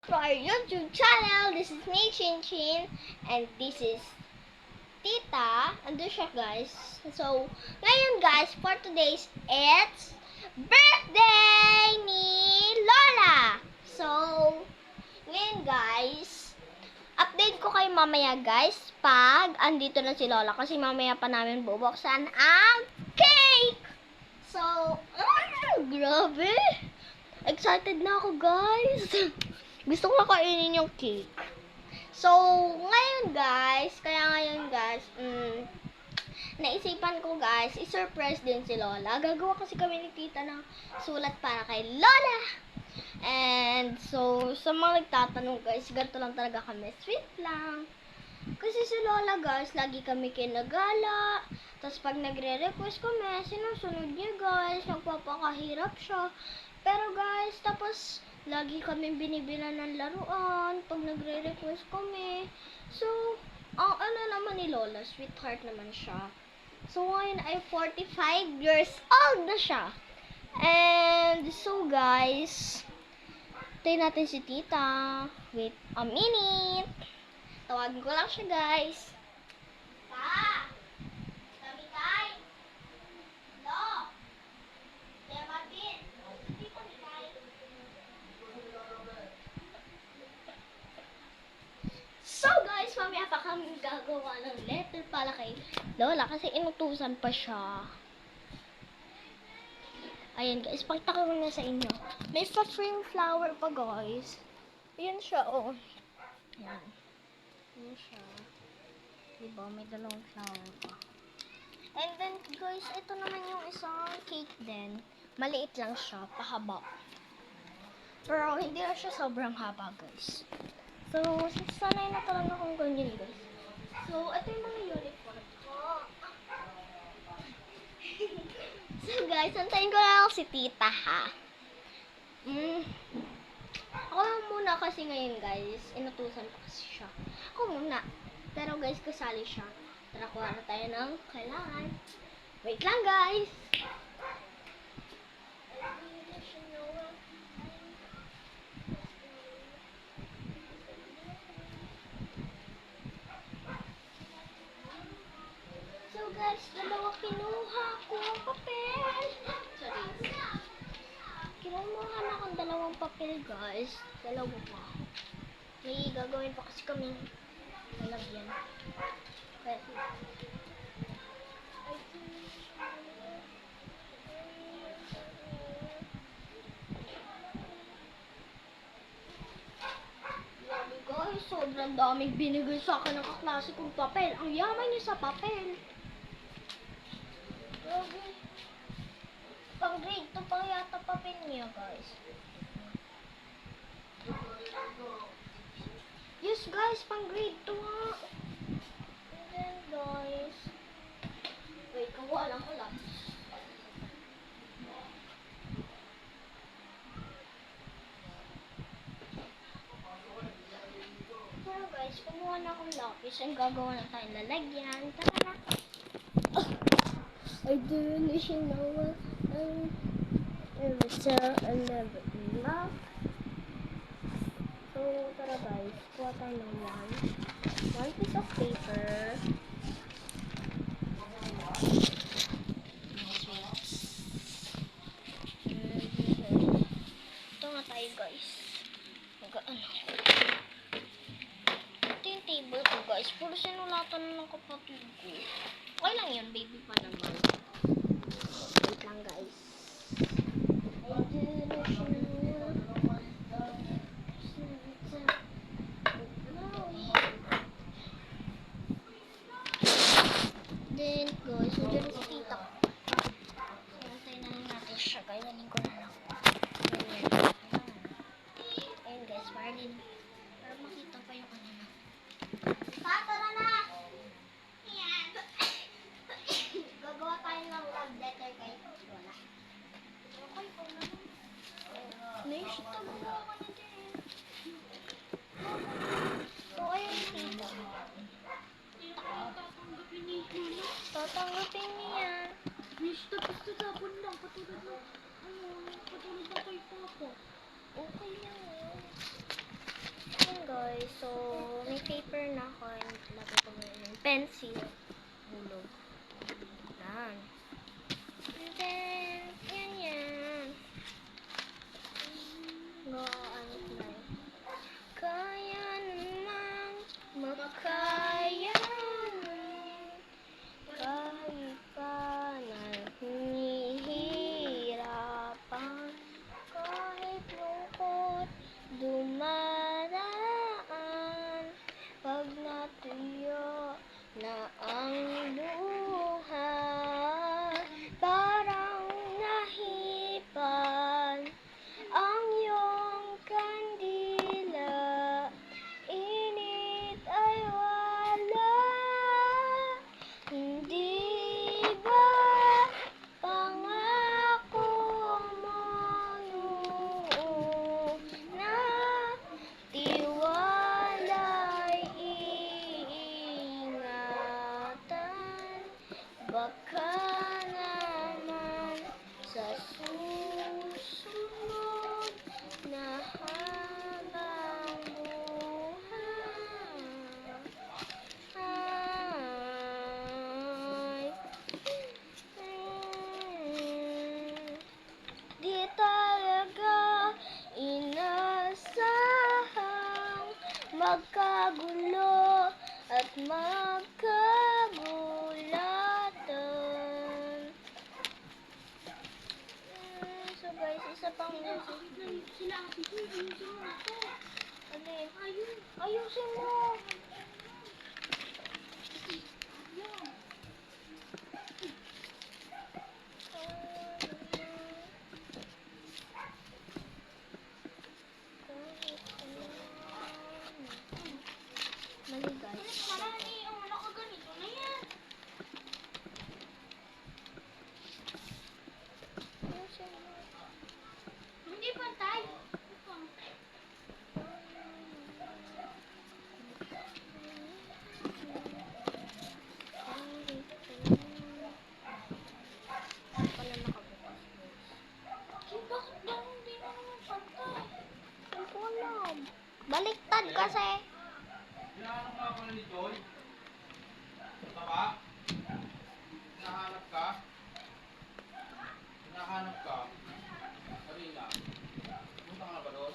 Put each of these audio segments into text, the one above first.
to our YouTube channel. This is me, Chin Chin, and this is Tita. Ando siya, guys. So, ngayon, guys, for today's, it's birthday ni Lola. So, ngayon, guys, update ko kayo mamaya, guys, pag andito na si Lola. Kasi mamaya pa namin bubuksan ang cake. So, grabe. Excited na ako, guys. Gusto ko na kainin yung cake. So, ngayon, guys, naisipan ko, guys, i-surprise din si Lola. Gagawa kasi kami ni Tita ng sulat para kay Lola. And, so, sa mga nagtatanong, guys, ganito lang talaga kami. Sweet lang. Kasi si Lola, guys, lagi kami kinagala. Tapos, pag nagre-request kami, sinusunod niya, guys. Nagpapakahirap siya. Pero, guys, tapos, lagi kami binibilan ng laruan pag nagre-request kami. So, ang ano naman ni Lola, sweetheart naman siya. So, ngayon ay 45 years old na siya. And, so guys, tayo natin si Tita. Wait a minute. Tawagin ko lang siya, guys. Pa! Tabi tayo! Lo! Yabatin! Tita ni tayo. So guys, mamaya pa kami gagawa ng letter para kay Lola kasi inutusan pa siya. Ayan guys, pakita ko na sa inyo. May pa-frame flower pa guys. Ayan siya, oh. Ayan. Ayan siya. Diba, may dalawang flower pa. And then guys, ito naman yung isang cake din. Maliit lang siya, pahaba. Pero hindi na siya sobrang haba guys. So, sanay na talaga akong ganyan, guys. So, ito yung mga uniform ko. So, guys, antayin ko na lang si Tita, ha? Ako lang muna kasi ngayon, guys. Inutusan ko kasi siya. Ako muna. Pero, guys, kasali siya. Tara, kuha na tayo ng kailangan. Wait lang, guys. So guys, dalawa kinuha ko papel. Sorry. Kinuha na akong dalawang papel, guys. Dalawa pa. May gagawin pa kasi kami lalagyan. Okay. Guys, sobrang daming binigay sa akin ng kaklase kong papel. Ang yaman niyo sa papel. Grabe. Pang grade 2 pa yata papel niya, guys. Yes, guys, pang grade 2 nga. And then, guys. Wait, kawa lang ko lang. Pero guys, kumuha na akong lapis and gagawa na tayong lalagyan. Tara na. I don't know I never enough. So, tara guys, kuha tayo ng one piece of paper. Ito nga tayo guys. Mag-ano. Ito yung table ko guys. Puro sinulatan na ng kapatid ko. Okay lang yun, baby pa naman. Wait lang guys. Then guys, nandiyan si Tita. Hintayin na lang natin siya guys. Nanin ko na lang. Ayun guys, para makita pa yung ano na. Tara na! Yan! Gagawa tayo ng love letter kay Lola. Okay po naman. Naisip na magawa ka na din. So, ayun Tita. Tatanggapin niya. Miss, tapos tatapon lang. Patulad na kay Papa. Okay lang. so, may paper na ako. Lagay ko muna yung pencil. Hulog. Yan. And then, yan. Ano na yun? Kaya namang makaya kahit pa nahihirapan, kahit lungkot dumaraan, pag natuyo na ang luha, parang nahipan ang iyong kandila, init ay wala. Hindi ba pangako mo noon na tiwala'y iingatan? Baka naman sa susunod na habang buhay di talaga inasahang magkagulo at magkagulatan. So guys, isa pang message. Sila ang ayusin mo na to. Alin? Ayusin mo. Yan. Mali guys. Marami ang nakaganito na yan. Ayusin mo. Hindi pantay. Pala nakabukas guys. Bakit daw hindi na naman pantay? Hindi ko alam. Baliktad kasi. Hinahanap nga pala ni Joy. Punta ka? Hinahanap ka? Hinahanap ka? Kanina. Punta ka na ba doon?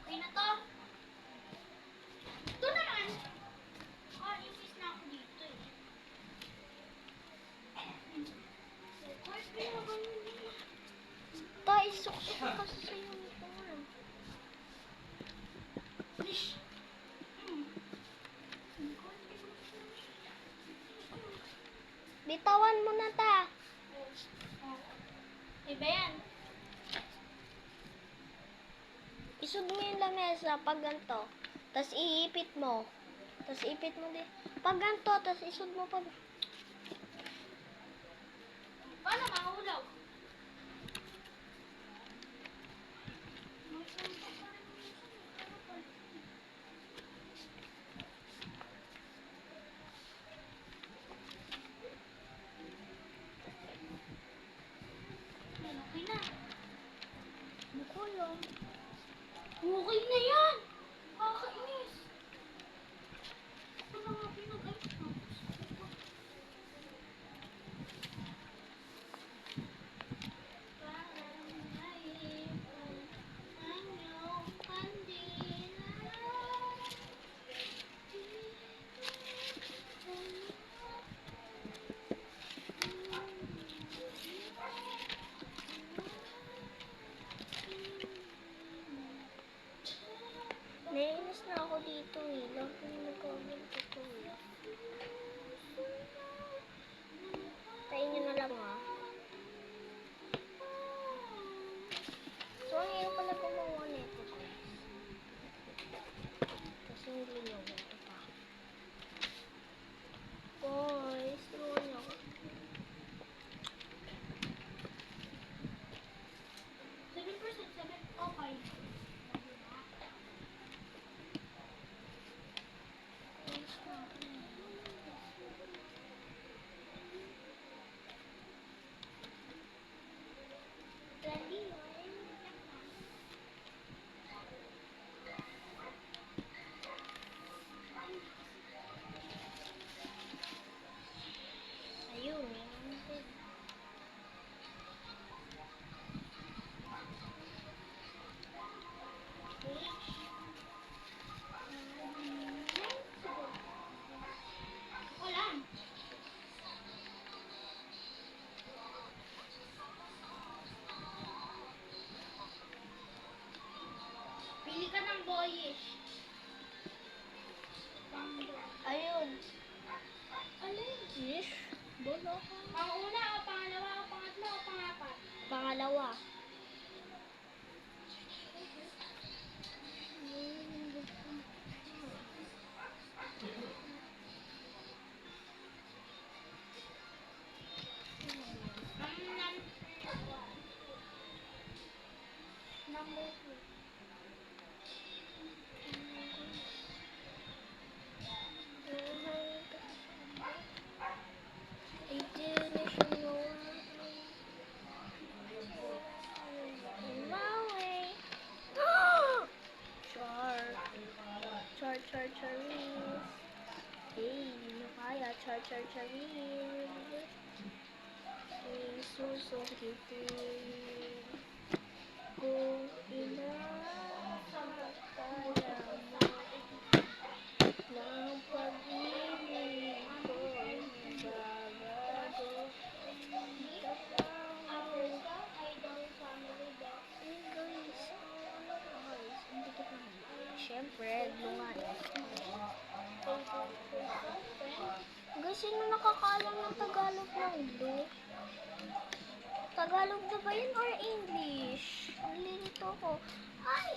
Okay na to. Ito naman. Imbis na ako dito eh. Ay, pinaganon niya. Tay, suksok kasi sa uniform. Lish. Bitawan mo na ta. Iba yan. Isug mo yung lamesa pag ganito. Tapos iipit mo. Tapos ipit mo din. Pag ganito, tapos isug mo pag... Paano mahulaw? Okay na. Bukulong. Okay na yan! Kakainis! Ako na nga pinag-ayos na. Parang naipon ang iyong kandila. Nainis na ako dito eh. Lagi nag-comment ito eh. dalawa. Number 2. I didn't know my way. Char. Hey, no kaya. Char. Susukitin kung inakala mo ng pag-ibig ko babago. Siyempre, lungan. Guys, sino nakakaalam ng Tagalog ng blue? Tagalog na ba yun or English? Nalilito ko. Ay,